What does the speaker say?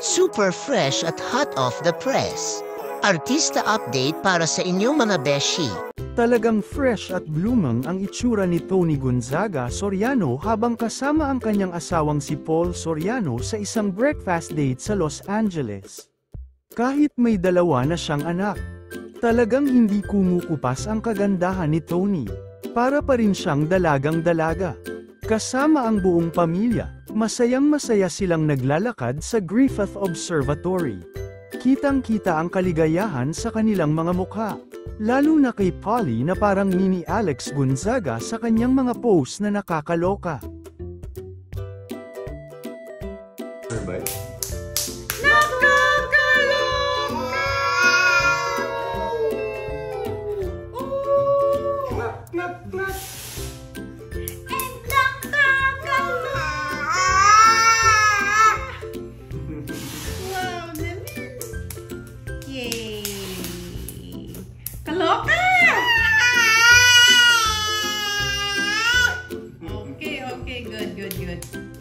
Super fresh at hot off the press. Artista update para sa inyong mga beshi. Talagang fresh at blooming ang itsura ni Tony Gonzaga Soriano habang kasama ang kanyang asawang si Paul Soriano sa isang breakfast date sa Los Angeles. Kahit may dalawa na siyang anak, talagang hindi kumukupas ang kagandahan ni Tony. Para pa rin siyang dalagang-dalaga. Kasama ang buong pamilya, masayang-masaya silang naglalakad sa Griffith Observatory. Kitang-kita ang kaligayahan sa kanilang mga mukha. Lalo na kay Polly na parang mini Alex Gonzaga sa kanyang mga posts na nakakaloka. Kaloka! Okay, good.